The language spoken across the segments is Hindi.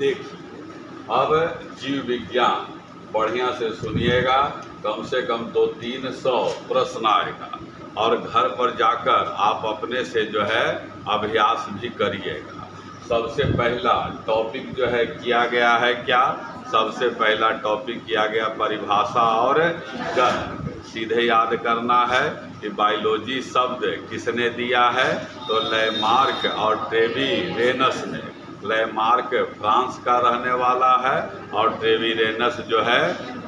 देखिए, अब जीव विज्ञान बढ़िया से सुनिएगा, कम से कम 200-300 प्रश्न आएगा और घर पर जाकर आप अपने से जो है अभ्यास भी करिएगा। सबसे पहला टॉपिक जो है किया गया है क्या? सबसे पहला टॉपिक किया गया परिभाषा और गण। सीधे याद करना है कि बायोलॉजी शब्द किसने दिया है? तो लैमार्क और ट्रेवीरेनस ने। लैमार्क फ्रांस का रहने वाला है और ट्रेवीरेनस जो है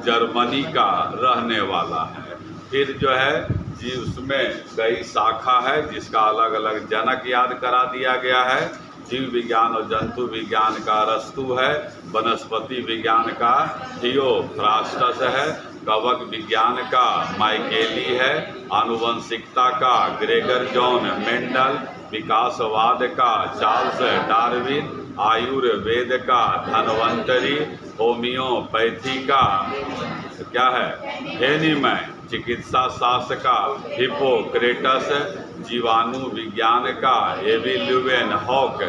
जर्मनी का रहने वाला है। फिर जो है जी उसमें कई शाखा है जिसका अलग अलग जनक याद करा दिया गया है। जीव विज्ञान और जंतु विज्ञान का अरस्तु है, वनस्पति विज्ञान का थियोफ्रास्टस है, कवक विज्ञान का माइकेली है, आनुवंशिकता का ग्रेगर जॉन मेंडल, विकासवाद का चार्ल्स डार्विन, आयुर्वेद का धन्वंतरी, होम्योपैथी का क्या है हेनीमैन, चिकित्सा शास्त्र का हिपोक्रेटस, जीवाणु विज्ञान का एविल्यूवेन हॉक,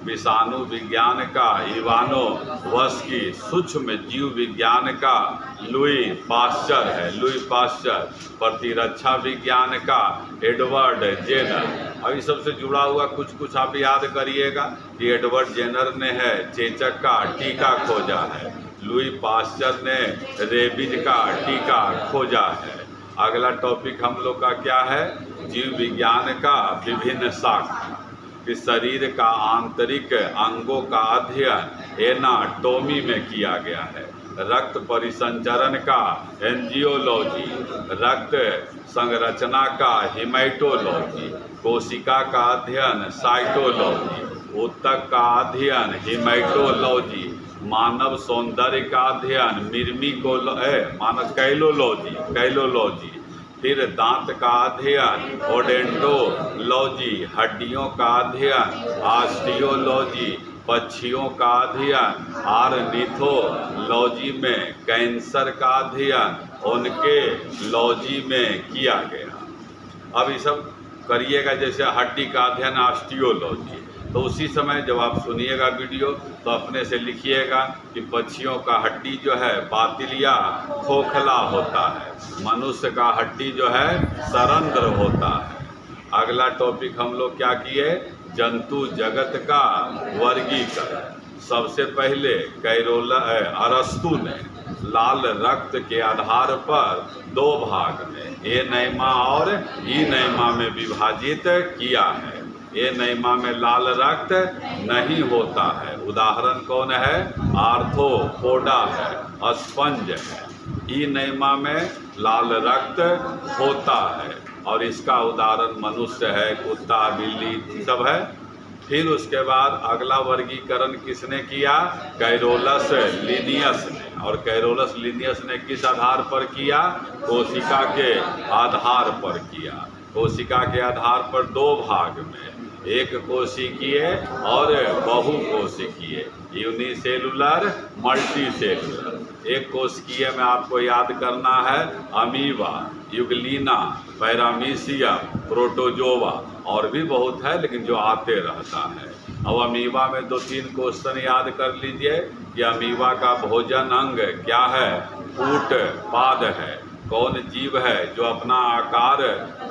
विषाणु विज्ञान का इवानोव्स्की, सूक्ष्म जीव विज्ञान का लुई पास्चर है, लुई पास्चर, प्रतिरक्षा विज्ञान का एडवर्ड जेनर। और इस सबसे जुड़ा हुआ कुछ कुछ आप याद करिएगा कि एडवर्ड जेनर ने है चेचक का टीका खोजा है, लुई पास्चर ने रेबीज का टीका खोजा है। अगला टॉपिक हम लोग का क्या है? जीव विज्ञान का विभिन्न शाखा, कि शरीर का आंतरिक अंगों का अध्ययन एनाटोमी में किया गया है, रक्त परिसंचरण का एंजियोलॉजी, रक्त संरचना का हिमेटोलॉजी, कोशिका का अध्ययन साइटोलॉजी, ऊतक का अध्ययन हिमेटोलॉजी, मानव सौंदर्य का अध्ययन कैलोलॉजी, फिर दांत का अध्ययन ओडेंटोलॉजी, हड्डियों का अध्ययन ऑस्टियोलॉजी, पक्षियों का अध्ययन ऑर्निथोलॉजी में, कैंसर का अध्ययन ओन्कोलॉजी में किया गया। अब ये सब करिएगा, जैसे हड्डी का अध्ययन ऑस्टियोलॉजी। तो उसी समय जब आप सुनिएगा वीडियो तो अपने से लिखिएगा कि पक्षियों का हड्डी जो है बातिल या खोखला होता है, मनुष्य का हड्डी जो है सरंध्र होता है। अगला टॉपिक हम लोग क्या किए? जंतु जगत का वर्गीकरण। सबसे पहले अरस्तु ने लाल रक्त के आधार पर 2 भाग में एनेमा और इनेमा में विभाजित किया है। एनेमा में लाल रक्त नहीं होता है, उदाहरण कौन है? आर्थ्रोपोडा है, स्पंज है। इनेमा में लाल रक्त होता है और इसका उदाहरण मनुष्य है, कुत्ता, बिल्ली सब है। फिर उसके बाद अगला वर्गीकरण किसने किया? कैरोलस लिनियस ने। और कैरोलस लिनियस ने किस आधार पर किया? कोशिका के आधार पर किया। कोशिका के आधार पर 2 भाग में, एक कोशिकीय और बहुकोशिकीय, यूनिसेलुलर, मल्टीसेलुलर। एक कोशिकीय में आपको याद करना है अमीबा, यूग्लिना, पैरामीशियम, प्रोटोजोवा, और भी बहुत है लेकिन जो आते रहता है। अब अमीबा में 2-3 क्वेश्चन याद कर लीजिए कि अमीबा का भोजन अंग क्या है? फूट पाद है। कौन जीव है जो अपना आकार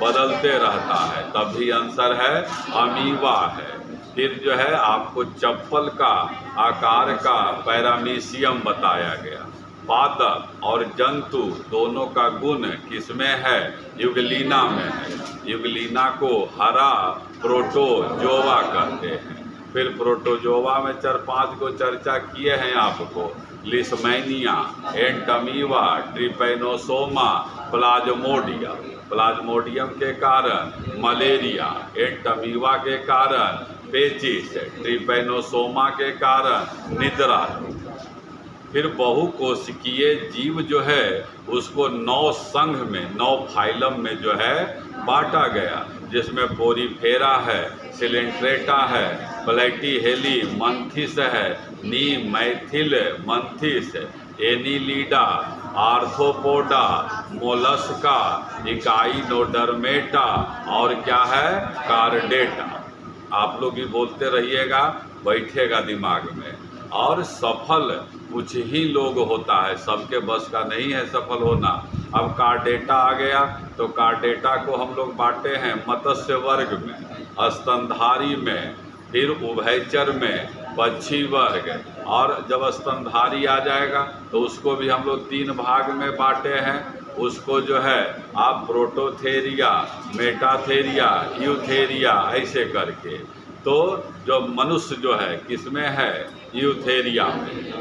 बदलते रहता है? तब भी आंसर है अमीबा है। फिर जो है आपको चप्पल का आकार का पैरामीशियम बताया गया। पादप और जंतु दोनों का गुण किसमें है? यूग्लिना में है। यूग्लिना को हरा प्रोटोजोवा कहते हैं। फिर प्रोटोजोवा में 4-5 को चर्चा किए हैं आपको, लिस्मैनिया, एंटमीवा, ट्रिपैनोसोमा, प्लाज्मोडियम। प्लाज्मोडियम के कारण मलेरिया, एंटमीवा के कारण पेचिस, ट्रिपैनोसोमा के कारण निद्रा। फिर बहुकोशिकीय जीव जो है उसको 9 संघ में, 9 फाइलम में जो है बांटा गया, जिसमें पोरीफेरा है, सिलेंट्रेटा है, प्लेटीहेली मंथिस है, nemathelminthes, annelida, arthropoda, mollusca, echinodermata और क्या है? कार्डेटा। आप लोग भी बोलते रहिएगा, बैठेगा दिमाग में। और सफल कुछ ही लोग होता है, सबके बस का नहीं है सफल होना। अब कार्डेटा आ गया, तो कार्डेटा को हम लोग बांटे हैं मत्स्य वर्ग में, स्तनधारी में, फिर उभयचर में, पक्षी वर्ग, और जब स्तनधारी आ जाएगा तो उसको भी हम लोग 3 भाग में बांटे हैं। उसको जो है आप प्रोटोथेरिया, मेटाथेरिया, यूथेरिया ऐसे करके। तो जो मनुष्य जो है किसमें है, यूथेरिया में।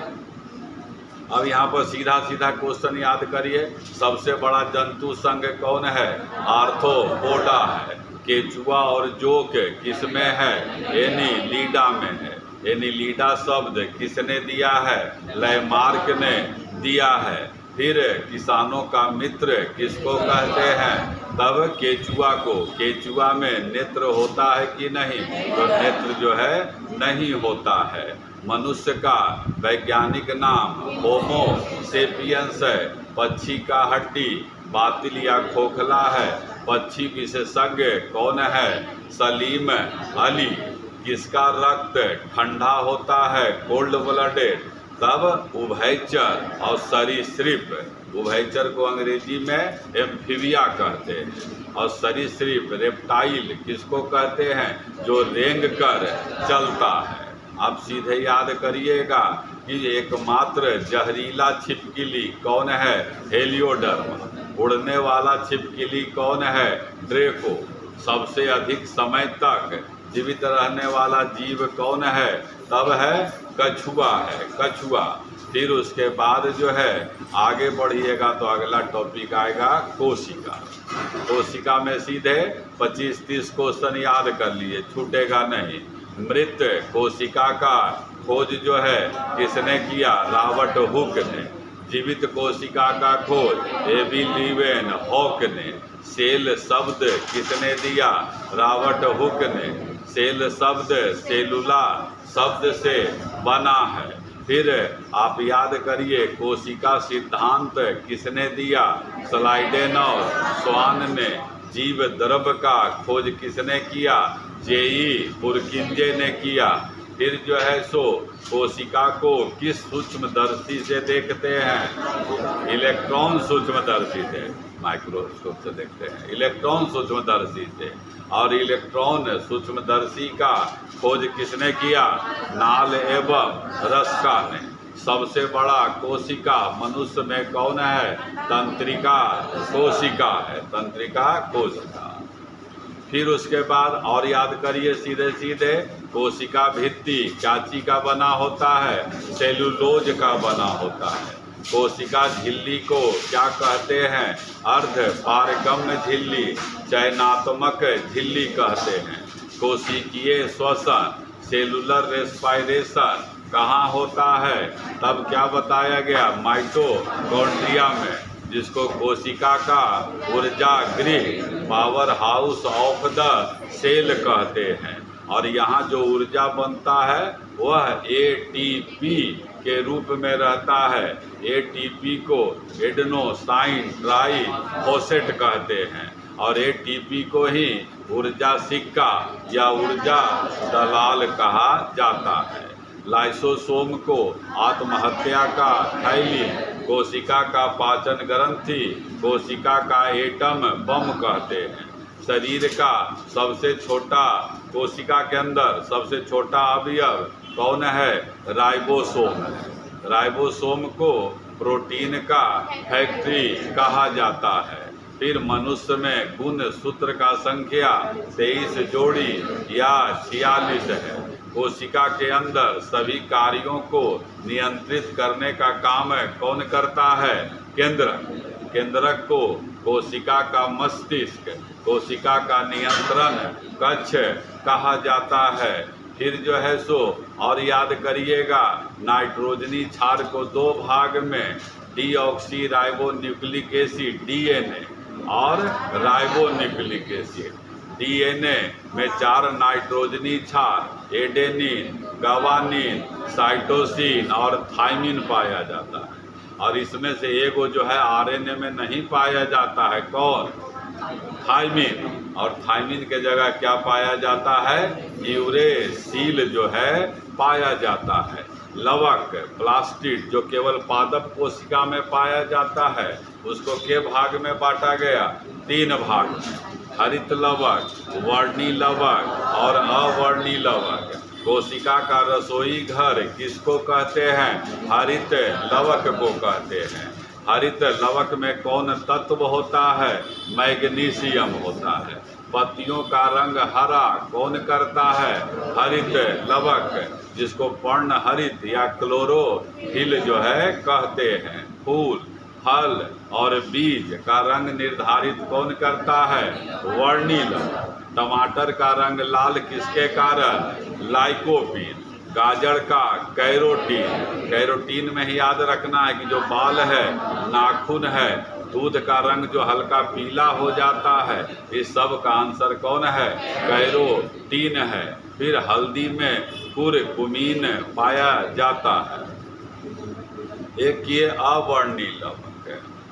अब यहाँ पर सीधा सीधा क्वेश्चन याद करिए, सबसे बड़ा जंतु संघ कौन है, आर्थ्रोपोडा है। केचुआ और जोक किसमें है, एनीलिडा में है। एनीलिडा शब्द किसने दिया है, लैमार्क ने दिया है। फिर किसानों का मित्र किसको कहते हैं, तब केचुआ को। केचुआ में नेत्र होता है कि नहीं, तो नेत्र जो है नहीं होता है। मनुष्य का वैज्ञानिक नाम होमो सेपियंस है। पक्षी का हड्डी बातिल या खोखला है। पक्षी विशेषज्ञ कौन है, सलीम अली। किसका रक्त ठंडा होता है, कोल्ड ब्लडेड। तब उभयचर और सरीसृप। उभयचर को अंग्रेजी में एम्फीबिया कहते हैं, और सरीसृप रेप्टाइल किसको कहते हैं, जो रेंग कर चलता है। आप सीधे याद करिएगा कि एकमात्र जहरीला छिपकली कौन है, हेलियोडर्मा। उड़ने वाला छिपकली कौन है, ड्रेको। सबसे अधिक समय तक जीवित रहने वाला जीव कौन है, तब है कछुआ है, कछुआ। फिर उसके बाद जो है आगे बढ़िएगा तो अगला टॉपिक आएगा कोशिका। कोशिका में सीधे 25-30 क्वेश्चन याद कर लिए, छूटेगा नहीं। मृत कोशिका का खोज जो है किसने किया, रॉबर्ट हुक ने। जीवित कोशिका का खोज एबी लीवेन हॉक ने। सेल शब्द किसने दिया, रॉबर्ट हुक ने। सेल शब्द सेलुला शब्द से बना है। फिर आप याद करिए कोशिका सिद्धांत किसने दिया, स्लाइडेन और स्वान ने। जीव द्रव्य का खोज किसने किया, जेई पुरकिंजे ने किया। फिर जो है सो कोशिका को किस सूक्ष्मदर्शी से देखते हैं, इलेक्ट्रॉन सूक्ष्मदर्शी से, माइक्रोस्कोप से देखते हैं, इलेक्ट्रॉन सूक्ष्मदर्शी से। और इलेक्ट्रॉन सूक्ष्मदर्शी का खोज किसने किया, नाल एवं रस्का ने। सबसे बड़ा कोशिका मनुष्य में कौन है, तंत्रिका कोशिका है, तंत्रिका कोशिका। फिर उसके बाद और याद करिए सीधे सीधे, कोशिका भित्ति चाची का बना होता है, सेलुलोज का बना होता है। कोशिका झिल्ली को क्या कहते हैं, अर्ध पारगम्य झिल्ली, चयनात्मक झिल्ली कहते हैं। कोशिकीय श्वसन, सेलुलर रेस्पायरेशन कहाँ होता है, तब क्या बताया गया, माइटोकॉन्ड्रिया में, जिसको कोशिका का ऊर्जा गृह, powerhouse of the cell कहते हैं। और यहाँ जो ऊर्जा बनता है वह एटीपी के रूप में रहता है। एटीपी को एडेनोसाइन ट्राइफॉस्फेट कहते हैं, और एटीपी को ही ऊर्जा सिक्का या ऊर्जा दलाल कहा जाता है। लाइसोसोम को आत्महत्या का थैली, कोशिका का पाचन ग्रंथि, कोशिका का एटम बम कहते हैं। शरीर का सबसे छोटा, कोशिका के अंदर सबसे छोटा अवयव कौन है, राइबोसोम है। राइबोसोम को प्रोटीन का फैक्ट्री कहा जाता है। फिर मनुष्य में गुण सूत्र का संख्या 23 जोड़ी या 46 है। कोशिका के अंदर सभी कार्यों को नियंत्रित करने का काम कौन करता है, केंद्रक। केंद्रक को कोशिका का मस्तिष्क, कोशिका का नियंत्रण कक्ष कहा जाता है। फिर जो है सो और याद करिएगा, नाइट्रोजनी क्षार को 2 भाग में, deoxy ribo nucleic acid DNA और राइबो न्यूक्लिक एसिड। डीएनए में 4 नाइट्रोजनी क्षार, एडेनिन, गवानिन, साइटोसिन और थाइमिन पाया जाता है। और इसमें से एगो जो है आरएनए में नहीं पाया जाता है, कौन, थाइमिन। और थाइमिन के जगह क्या पाया जाता है, यूरेसिल जो है पाया जाता है। लवक प्लास्टिड जो केवल पादप कोशिका में पाया जाता है, उसको के भाग में बांटा गया? 3 भाग में। हरित लवक, वर्णी लवक और अवर्णी लवक। कोशिका का रसोई घर किसको कहते हैं? हरित लवक को कहते हैं। हरित लवक में कौन तत्व होता है? मैग्नीशियम होता है। पत्तियों का रंग हरा कौन करता है? हरित लवक, जिसको पर्ण हरित या क्लोरोफिल जो है कहते हैं। फूल, फल और बीज का रंग निर्धारित कौन करता है? वर्णी लवक। टमाटर का रंग लाल किसके कारण? लाइकोपीन। गाजर का कैरोटीन, कैरोटीन में ही याद रखना है कि जो बाल है, नाखून है, दूध का रंग जो हल्का पीला हो जाता है, इस सब का आंसर कौन है? कैरोटीन है। फिर हल्दी में कुरकुमीन पाया जाता है। एक ये अवर्णी लवक,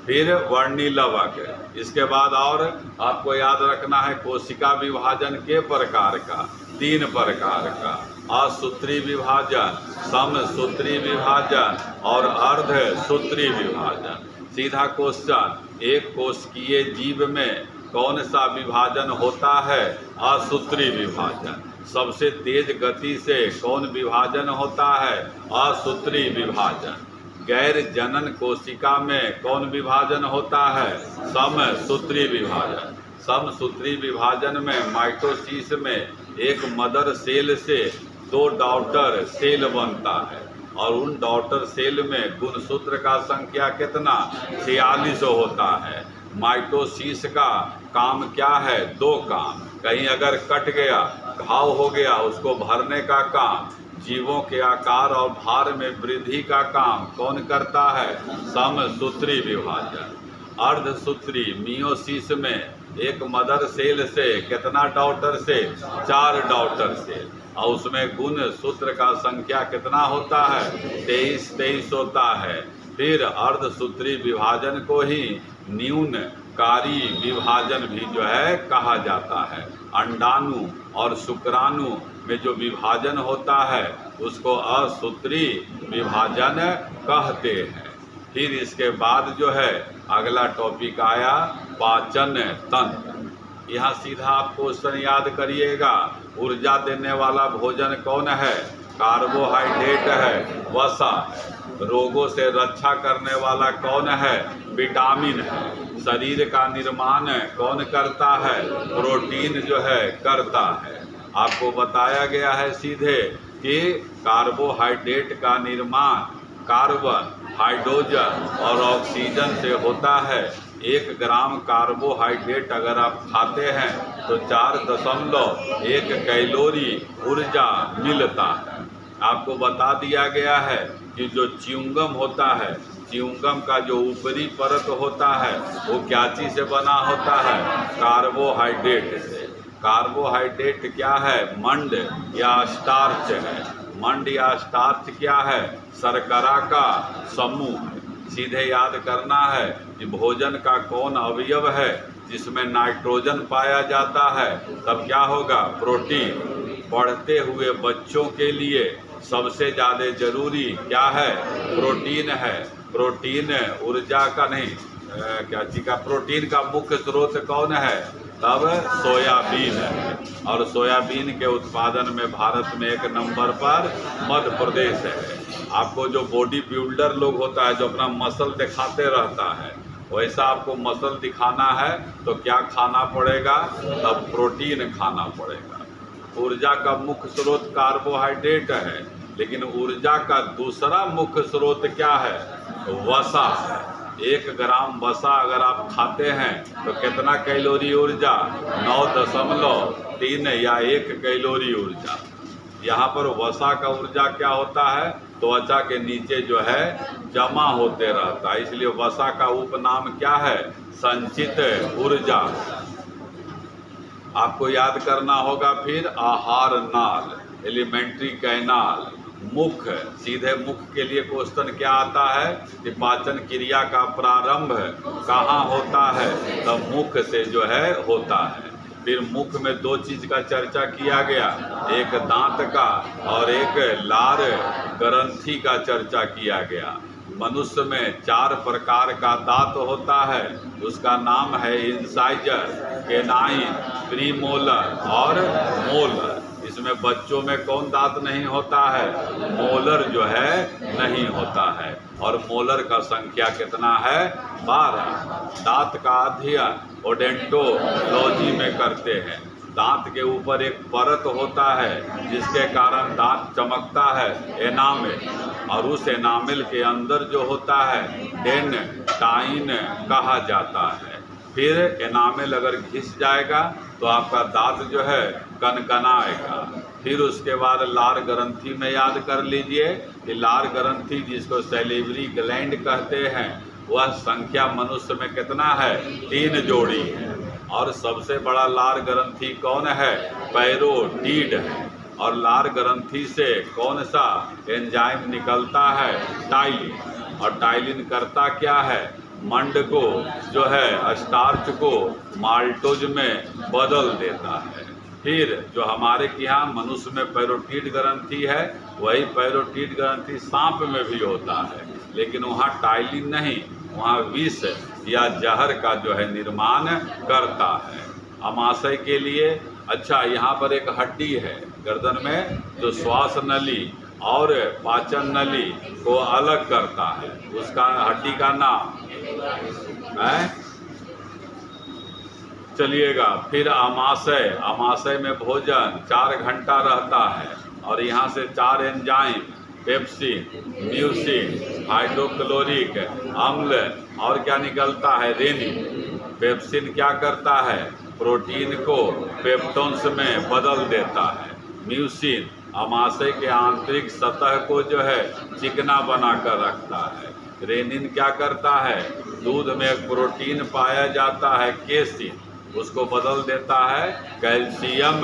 फिर वर्णी लवक। इसके बाद और आपको याद रखना है कोशिका विभाजन के प्रकार का, 3 प्रकार का। असूत्री विभाजन, समसूत्री विभाजन और अर्धसूत्री विभाजन। सीधा क्वेश्चन, एक कोशिकीय जीव में कौन सा विभाजन होता है? असूत्री विभाजन। सबसे तेज गति से कौन विभाजन होता है? असूत्री विभाजन। गैर जनन कोशिका में कौन विभाजन होता है? समसूत्री विभाजन। समसूत्री विभाजन में माइटोसिस में एक मदर सेल से 2 डॉटर सेल बनता है और उन डॉटर सेल में गुणसूत्र का संख्या कितना? 46 होता है। माइटोसिस का काम क्या है? 2 काम। कहीं अगर कट गया, घाव हो गया, उसको भरने का काम। जीवों के आकार और भार में वृद्धि का काम कौन करता है? समसूत्री विभाजन। अर्धसूत्री मियोसिस में एक मदर सेल से कितना डॉटर से? 4 डॉटर सेल, और उसमें गुण सूत्र का संख्या कितना होता है? 23 होता है। फिर अर्धसूत्री विभाजन को ही न्यूनकारी विभाजन भी जो है कहा जाता है। अंडाणु और शुक्राणु में जो विभाजन होता है उसको असूत्री विभाजन कहते हैं। फिर इसके बाद जो है अगला टॉपिक आया पाचन तंत्र। यहाँ सीधा आप क्वेश्चन याद करिएगा, ऊर्जा देने वाला भोजन कौन है? कार्बोहाइड्रेट है, वसा है। रोगों से रक्षा करने वाला कौन है? विटामिन है। शरीर का निर्माण कौन करता है? प्रोटीन जो है करता है। आपको बताया गया है सीधे कि कार्बोहाइड्रेट का निर्माण कार्बन, हाइड्रोजन और ऑक्सीजन से होता है। 1 ग्राम कार्बोहाइड्रेट अगर आप खाते हैं तो 4.1 कैलोरी ऊर्जा मिलता है। आपको बता दिया गया है कि जो च्युइंगम होता है, च्युइंगम का जो ऊपरी परत होता है वो क्या चीज़ से बना होता है? कार्बोहाइड्रेट से। कार्बोहाइड्रेट क्या है? मंड या स्टार्च है। मंड या स्टार्च क्या है? शर्करा का समूह है। सीधे याद करना है कि भोजन का कौन अवयव है जिसमें नाइट्रोजन पाया जाता है? तब क्या होगा? प्रोटीन। बढ़ते हुए बच्चों के लिए सबसे ज़्यादा जरूरी क्या है? प्रोटीन है। प्रोटीन ऊर्जा का नहीं, क्या चीज़ का? प्रोटीन का मुख्य स्रोत कौन है? तब सोयाबीन है। और सोयाबीन के उत्पादन में भारत में 1 नंबर पर मध्य प्रदेश है। आपको जो बॉडी बिल्डर लोग होता है, जो अपना मसल दिखाते रहता है, वैसा आपको मसल दिखाना है तो क्या खाना पड़ेगा? तब प्रोटीन खाना पड़ेगा। ऊर्जा का मुख्य स्रोत कार्बोहाइड्रेट है, लेकिन ऊर्जा का दूसरा मुख्य स्रोत क्या है? वसा है। 1 ग्राम वसा अगर आप खाते हैं तो कितना कैलोरी ऊर्जा? 9.3 या 1 कैलोरी ऊर्जा। यहाँ पर वसा का ऊर्जा क्या होता है? त्वचा के नीचे जो है जमा होते रहता है, इसलिए वसा का उपनाम क्या है? संचित ऊर्जा। आपको याद करना होगा फिर आहार नाल, एलिमेंट्री कैनाल, मुख। सीधे मुख के लिए क्वेश्चन क्या आता है कि पाचन क्रिया का प्रारंभ कहाँ होता है? तब मुख से जो है होता है। फिर मुख में दो चीज का चर्चा किया गया, एक दांत का और एक लार ग्रंथि का चर्चा किया गया। मनुष्य में 4 प्रकार का दांत होता है, उसका नाम है इंसाइजर, केनाइन, प्रीमोलर और मोलर। इसमें बच्चों में कौन दांत नहीं होता है? मोलर जो है नहीं होता है। और मोलर का संख्या कितना है? 12। दांत का अध्ययन ओडेंटोलॉजी में करते हैं। दांत के ऊपर एक परत होता है जिसके कारण दांत चमकता है, एनामेल, और उस एनामेल के अंदर जो होता है डेंटाइन कहा जाता है। फिर एनामेल अगर घिस जाएगा तो आपका दांत जो है कनकनाएगा। फिर उसके बाद लार ग्रंथि में याद कर लीजिए कि लार ग्रंथि जिसको सैलिवरी ग्लैंड कहते हैं, वह संख्या मनुष्य में कितना है? 3 जोड़ी है। और सबसे बड़ा लार ग्रंथि कौन है? पैरोटीड है। और लार ग्रंथि से कौन सा एंजाइम निकलता है? टाइलिन। और टाइलिन करता क्या है? मंड को जो है स्टार्च को माल्टोज में बदल देता है। फिर जो हमारे यहाँ मनुष्य में पैरोटीड ग्रंथि है, वही पैरोटीड ग्रंथि सांप में भी होता है, लेकिन वहाँ टाइलिन नहीं, वहाँ विष या जहर का जो है निर्माण करता है। अमाशय के लिए अच्छा, यहाँ पर एक हड्डी है गर्दन में जो श्वास नली और पाचन नली को अलग करता है, उसका हड्डी का नाम है, चलिएगा। फिर अमाशय, अमाशय में भोजन 4 घंटा रहता है और यहाँ से 4 एंजाइम पेप्सिन, म्यूसिन, हाइड्रोक्लोरिक अम्ल और क्या निकलता है? रेनिन। पेप्सिन क्या करता है? प्रोटीन को पेप्टोन्स में बदल देता है। म्यूसिन अमाशय के आंतरिक सतह को जो है चिकना बनाकर रखता है। रेनिन क्या करता है? दूध में एक प्रोटीन पाया जाता है केसिन, उसको बदल देता है कैल्शियम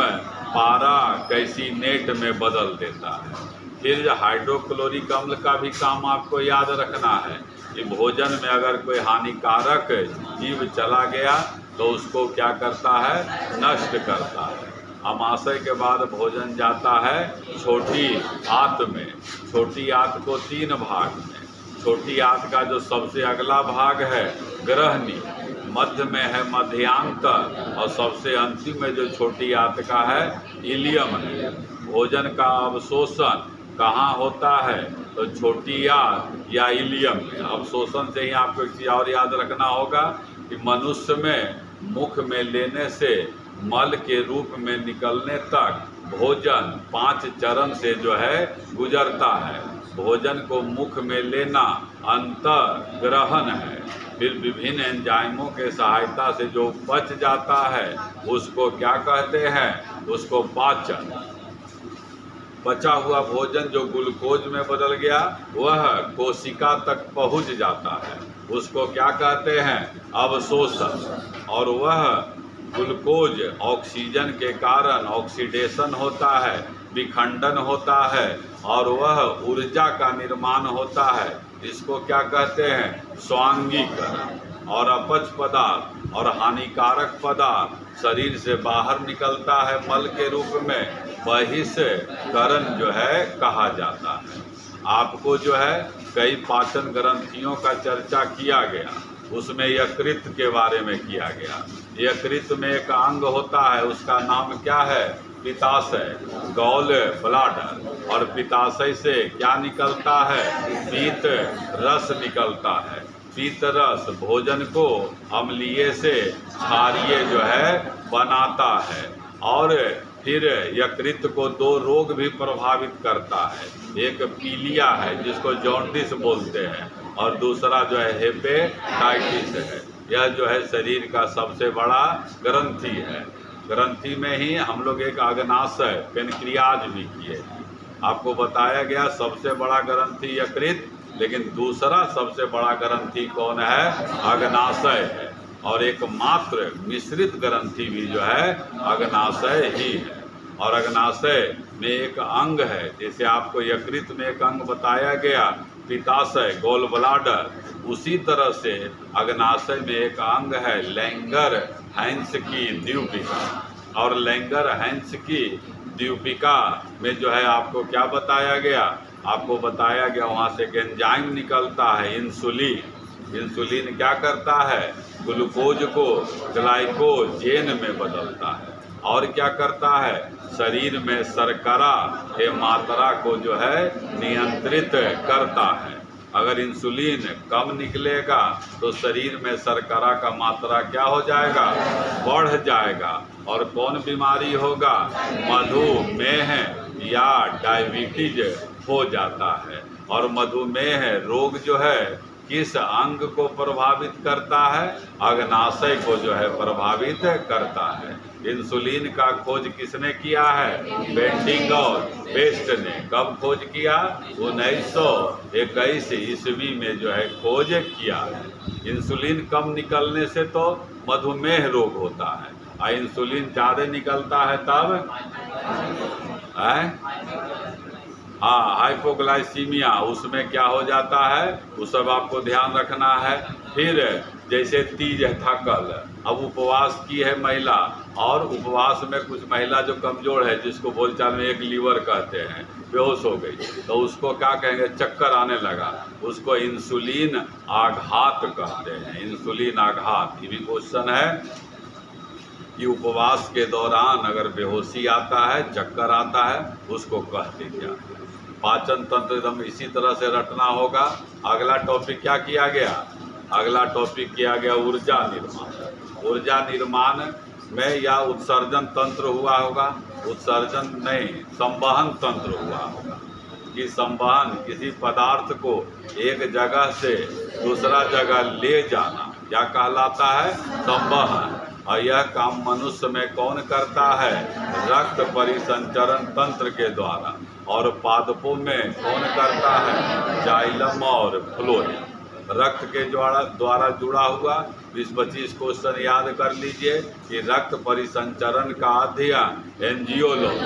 पारा कैसिनेट में बदल देता है। फिर हाइड्रोक्लोरिक अम्ल का भी काम आपको याद रखना है कि भोजन में अगर कोई हानिकारक जीव चला गया तो उसको क्या करता है? नष्ट करता है। अमाशय के बाद भोजन जाता है छोटी आंत में। छोटी आंत को 3 भाग में, छोटी आंत का जो सबसे अगला भाग है ग्रहणी, मध्य में है मध्यांतर और सबसे अंतिम में जो छोटी आंत का है इलियम है। भोजन का अवशोषण कहाँ होता है? तो छोटी आंत या इलियम में। अवशोषण से ही आपको एक चीज और याद रखना होगा कि मनुष्य में मुख में लेने से मल के रूप में निकलने तक भोजन 5 चरण से जो है गुजरता है। भोजन को मुख में लेना अंतर्ग्रहण है, फिर विभिन्न एंजाइमों के सहायता से जो पच जाता है उसको क्या कहते हैं? उसको पाचन। बचा हुआ भोजन जो ग्लूकोज में बदल गया वह कोशिका तक पहुंच जाता है, उसको क्या कहते हैं? अवशोषण। और वह ग्लूकोज ऑक्सीजन के कारण ऑक्सीडेशन होता है, विखंडन होता है और वह ऊर्जा का निर्माण होता है, इसको क्या कहते हैं? स्वांगीकरण। और अपच पदार्थ और हानिकारक पदार्थ शरीर से बाहर निकलता है मल के रूप में, बहिष्करण जो है कहा जाता है। आपको जो है कई पाचन ग्रंथियों का चर्चा किया गया, उसमें यकृत के बारे में किया गया। यकृत में एक अंग होता है, उसका नाम क्या है? पित्ताशय, गॉल ब्लाडर। और पित्ताशय से क्या निकलता है? पीत रस निकलता है। पीत रस भोजन को अम्लीय से क्षारीय जो है बनाता है। और फिर यकृत को 2 रोग भी प्रभावित करता है, एक पीलिया है जिसको जॉन्डिस बोलते हैं और दूसरा जो है हेपेटाइटिस है। यह जो है शरीर का सबसे बड़ा ग्रंथि है। ग्रंथि में ही हम लोग एक अग्नाशय पेनक्रियाज भी किए। आपको बताया गया सबसे बड़ा ग्रंथि यकृत, लेकिन दूसरा सबसे बड़ा ग्रंथि कौन है? अग्नाशय है। और एक मात्र मिश्रित ग्रंथि भी जो है अग्नाशय ही है। और अग्नाशय में एक अंग है, जैसे आपको यकृत में एक अंग बताया गया पित्ताशय, गॉल ब्लाडर, उसी तरह से अग्नाशय में एक अंग है लैंगर हैंस की द्वीपिका। और लैंगर हैंस की द्वीपिका में जो है आपको क्या बताया गया, आपको बताया गया वहाँ से एक एंजाइम निकलता है इंसुलिन। इंसुलिन क्या करता है, ग्लूकोज को ग्लाइकोजेन में बदलता है और क्या करता है, शरीर में शर्करा के मात्रा को जो है नियंत्रित करता है। अगर इंसुलिन कम निकलेगा तो शरीर में शर्करा का मात्रा क्या हो जाएगा, बढ़ जाएगा और कौन बीमारी होगा, मधुमेह या डायबिटीज हो जाता है। और मधुमेह रोग जो है किस अंग को प्रभावित करता है, अग्नाशय को जो है प्रभावित करता है। इंसुलिन का खोज किसने किया है, बेंडिंग और बेस्ट ने। कब खोज किया, 1921 ईस्वी में जो है खोज किया है। इंसुलिन कम निकलने से तो मधुमेह रोग होता है और इंसुलिन ज़्यादा निकलता है तब हाँ हाइपोग्लाइसीमिया, उसमें क्या हो जाता है, वो सब आपको ध्यान रखना है। फिर जैसे तीज था कल, अब उपवास की है महिला और उपवास में कुछ महिला जो कमज़ोर है, जिसको बोलचाल में एक लीवर कहते हैं, बेहोश हो गई, तो उसको क्या कहेंगे, चक्कर आने लगा, उसको इंसुलिन आघात कहते हैं। इंसुलिन आघात, ये भी क्वेश्चन है कि उपवास के दौरान अगर बेहोशी आता है, चक्कर आता है, उसको कहते क्या। पाचन तंत्र एकदम इसी तरह से रटना होगा। अगला टॉपिक क्या किया गया, अगला टॉपिक किया गया ऊर्जा निर्माण। ऊर्जा निर्माण में या उत्सर्जन तंत्र हुआ होगा, उत्सर्जन नहीं, संवहन तंत्र हुआ होगा कि संवहन, किसी पदार्थ को एक जगह से दूसरा जगह ले जाना क्या कहलाता है, संवहन। और यह काम मनुष्य में कौन करता है, रक्त परिसंचरण तंत्र के द्वारा। और पादपों में कौन करता है, जाइलम और फ्लोएम। रक्त के द्वारा जुड़ा हुआ 20-25 क्वेश्चन याद कर लीजिए कि रक्त परिसंचरण का अध्ययन एंजियोलॉजी,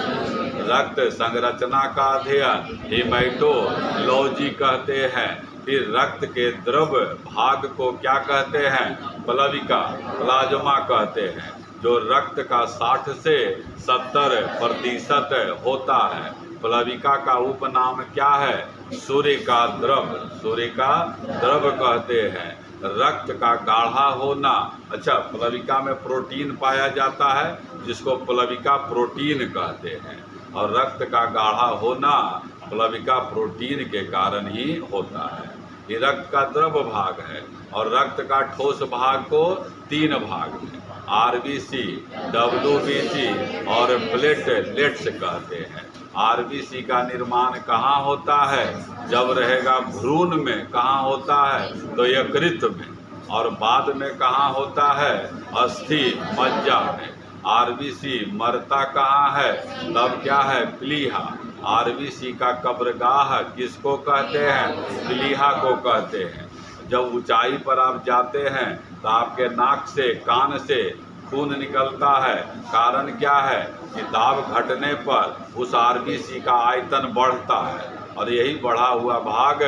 रक्त संरचना का अध्ययन हेमेटोलॉजी कहते हैं। फिर रक्त के द्रव भाग को क्या कहते हैं, प्लविका, प्लाज्मा कहते हैं, जो रक्त का 60 से 70% होता है। प्लविका का उपनाम क्या है, सूर्य का द्रव, सूर्य का द्रव कहते हैं। रक्त का गाढ़ा होना, अच्छा प्लविका में प्रोटीन पाया जाता है जिसको प्लविका प्रोटीन कहते हैं, और रक्त का गाढ़ा होना प्लविका प्रोटीन के कारण ही होता है। ये रक्त का द्रव भाग है और रक्त का ठोस भाग को 3 भाग में आरबीसी, डब्ल्यूबीसी और प्लेटलेट्स कहते हैं। आरबीसी का निर्माण कहाँ होता है, जब रहेगा भ्रूण में, कहाँ होता है, तो यकृत में, और बाद में कहाँ होता है, अस्थि मज्जा में। आरबीसी मरता कहाँ है, तब क्या है, प्लीहा। आरबीसी का कब्रगाह किसको कहते हैं, प्लीहा को कहते हैं। जब ऊंचाई पर आप जाते हैं तो आपके नाक से, कान से खून निकलता है, कारण क्या है कि दाब घटने पर उस आरबीसी का आयतन बढ़ता है और यही बढ़ा हुआ भाग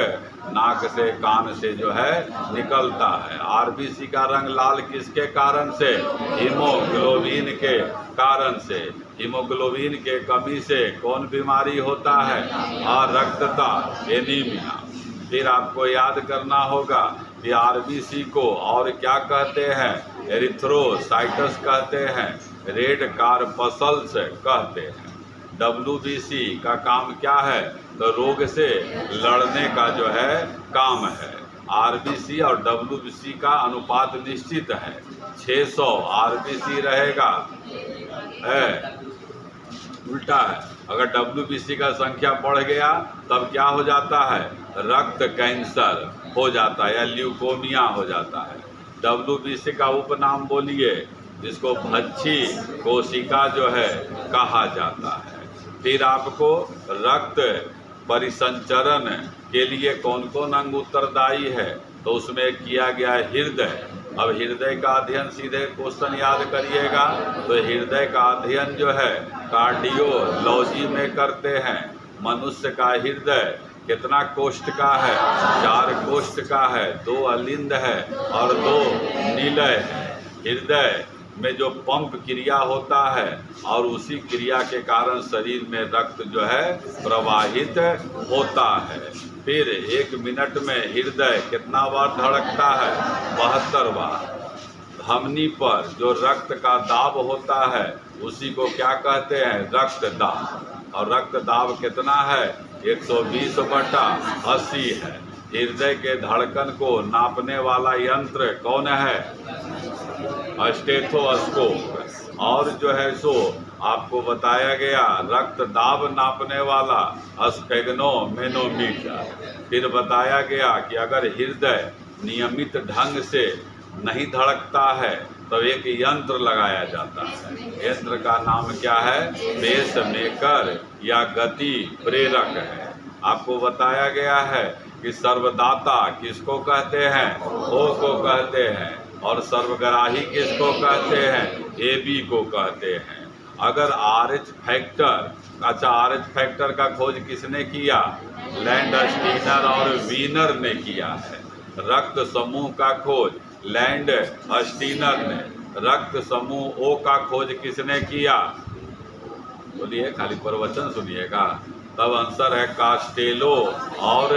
नाक से, कान से जो है निकलता है। आरबीसी का रंग लाल किसके कारण से, हीमोग्लोबिन के कारण से। हीमोग्लोबिन के कमी से कौन बीमारी होता है, अरक्तता, एनीमिया। फिर आपको याद करना होगा कि आरबीसी को और क्या कहते हैं, एरिथ्रोसाइटस कहते हैं, रेड कार्पसल्स कहते हैं। डब्ल्यूबीसी का काम क्या है, तो रोग से लड़ने का जो है काम है। आरबीसी और डब्ल्यूबीसी का अनुपात निश्चित है, 600 आरबीसी रहेगा, है उल्टा है। अगर डब्ल्यूबीसी का संख्या बढ़ गया तब क्या हो जाता है, रक्त कैंसर हो जाता है या ल्यूकोमिया हो जाता है। डब्ल्यूबीसी का उपनाम बोलिए, जिसको भच्छी कोशिका जो है कहा जाता है। फिर आपको रक्त परिसंचरण के लिए कौन कौन अंग उत्तरदायी है, तो उसमें किया गया हृदय। अब हृदय का अध्ययन सीधे क्वेश्चन याद करिएगा, तो हृदय का अध्ययन जो है कार्डियोलॉजी में करते हैं। मनुष्य का हृदय कितना कोष्ठ का है, 4 कोष्ठ का है, 2 अलिंद है और 2 निलय है। हृदय में जो पंप क्रिया होता है और उसी क्रिया के कारण शरीर में रक्त जो है प्रवाहित होता है। फिर 1 मिनट में हृदय कितना बार धड़कता है? 72 बार। धमनी पर जो रक्त का दाब होता है उसी को क्या कहते हैं? रक्त दाब। और रक्त दाब कितना है? 120/80 है। हृदय के धड़कन को नापने वाला यंत्र कौन है? स्टेथोस्कोप। और जो है सो आपको बताया गया रक्त दाब नापने वाला स्फेग्नोमेनोमीटर। फिर बताया गया कि अगर हृदय नियमित ढंग से नहीं धड़कता है तो एक यंत्र लगाया जाता है। यंत्र का नाम क्या है? पेसमेकर या गति प्रेरक है। आपको बताया गया है कि सर्वदाता किसको कहते हैं? ओ को कहते हैं। और सर्वग्राही किसको कहते हैं? AB को कहते हैं। अगर RH फैक्टर, अच्छा RH फैक्टर का खोज किसने किया? लैंडस्टीनर और वीनर ने किया है। रक्त समूह का खोज लैंडस्टीनर ने। रक्त समूह O का खोज किसने किया? बोलिए, खाली प्रवचन सुनिएगा। तब आंसर है कास्टेलो और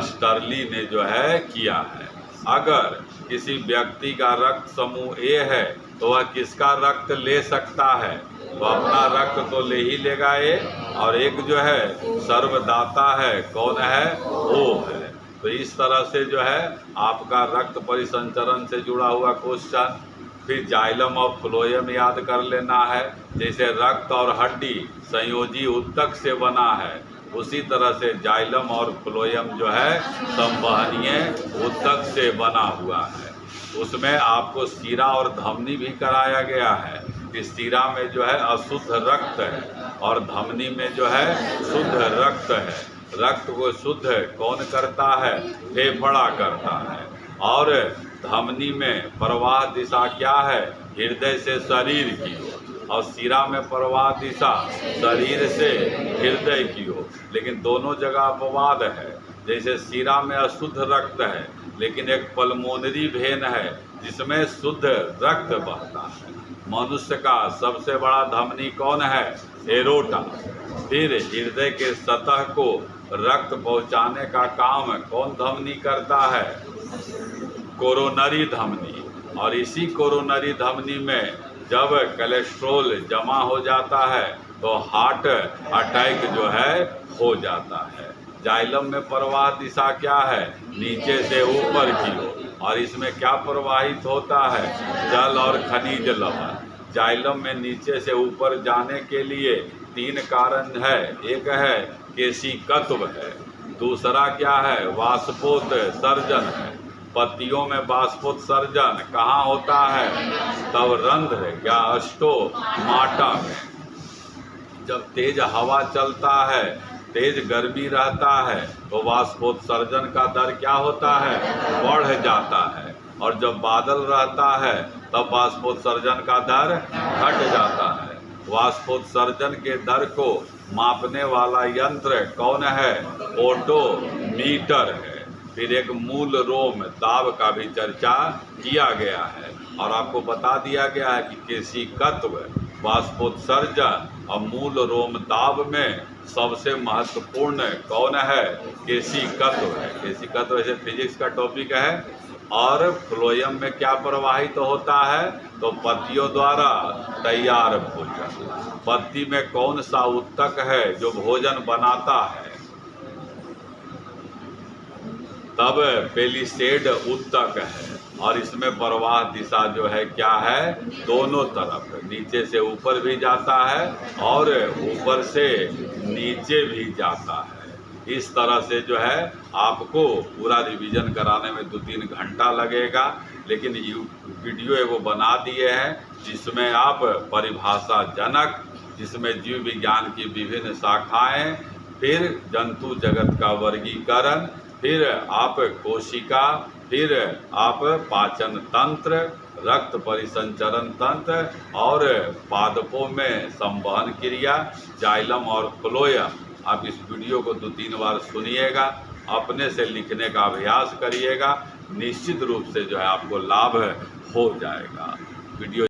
स्टर्ली ने जो है किया है। अगर किसी व्यक्ति का रक्त समूह A है तो वह किसका रक्त ले सकता है? वो अपना रक्त तो ले ही लेगा A, और एक जो है सर्वदाता है, कौन है? O है। तो इस तरह से जो है आपका रक्त परिसंचरण से जुड़ा हुआ क्वेश्चन। फिर जाइलम और फ्लोएम याद कर लेना है। जैसे रक्त और हड्डी संयोजी ऊतक से बना है, उसी तरह से जाइलम और फ्लोएम जो है संवहनीय ऊतक से बना हुआ है। उसमें आपको सीरा और धमनी भी कराया गया है कि सीरा में जो है अशुद्ध रक्त है और धमनी में जो है शुद्ध रक्त है। रक्त को शुद्ध कौन करता है? फेफड़ा करता है। और धमनी में प्रवाह दिशा क्या है? हृदय से शरीर की ओर। और सिरा में प्रवाह दिशा शरीर से हृदय की ओर। लेकिन दोनों जगह अपवाद है। जैसे सिरा में अशुद्ध रक्त है, लेकिन एक पल्मोनरी वेन है जिसमें शुद्ध रक्त बहता है। मनुष्य का सबसे बड़ा धमनी कौन है? एरोटा। फिर हृदय के सतह को रक्त पहुंचाने का काम कौन धमनी करता है? कोरोनरी धमनी। और इसी कोरोनरी धमनी में जब कोलेस्ट्रॉल जमा हो जाता है तो हार्ट अटैक जो है हो जाता है। जाइलम में प्रवाह दिशा क्या है? नीचे से ऊपर की ओर। और इसमें क्या प्रवाहित होता है? जल और खनिज लवण। जाइलम में नीचे से ऊपर जाने के लिए 3 कारण है। एक है केशिकत्व है, दूसरा क्या है? वाष्पोत्सर्जन है। पत्तियों में वाष्पोत्सर्जन कहाँ होता है? तब रंध्र या स्टोमाटा में। जब तेज हवा चलता है, तेज गर्मी रहता है, तो वाष्पोत्सर्जन का दर क्या होता है? बढ़ जाता है। और जब बादल रहता है तब वाष्पोत्सर्जन का दर घट जाता है। वाष्पोत्सर्जन के दर को मापने वाला यंत्र कौन है? ओडोमीटर है। फिर एक मूल रोम दाब का भी चर्चा किया गया है और आपको बता दिया गया है कि केशिकत्व, वाष्पोत्सर्जन और मूल रोम दाब में सबसे महत्वपूर्ण कौन है? केशिकत्व है। केशिकत्व ऐसे फिजिक्स का टॉपिक है। और फ्लोएम में क्या प्रवाहित होता है? तो पत्तियों द्वारा तैयार भोजन। पत्ती में कौन सा ऊतक है जो भोजन बनाता है? तब पेलिसेड ऊतक है। और इसमें प्रवाह दिशा जो है क्या है? दोनों तरफ, नीचे से ऊपर भी जाता है और ऊपर से नीचे भी जाता है। इस तरह से जो है आपको पूरा रिवीजन कराने में 2-3 घंटा लगेगा। लेकिन वीडियो एगो बना दिए हैं जिसमें आप परिभाषा जनक, जिसमें जीव विज्ञान की विभिन्न शाखाएं, फिर जंतु जगत का वर्गीकरण, फिर आप कोशिका, फिर आप पाचन तंत्र, रक्त परिसंचरण तंत्र और पादपों में संवहन क्रिया, जाइलम और फ्लोएम। आप इस वीडियो को 2-3 बार सुनिएगा, अपने से लिखने का अभ्यास करिएगा। निश्चित रूप से जो है आपको लाभ हो जाएगा। वीडियो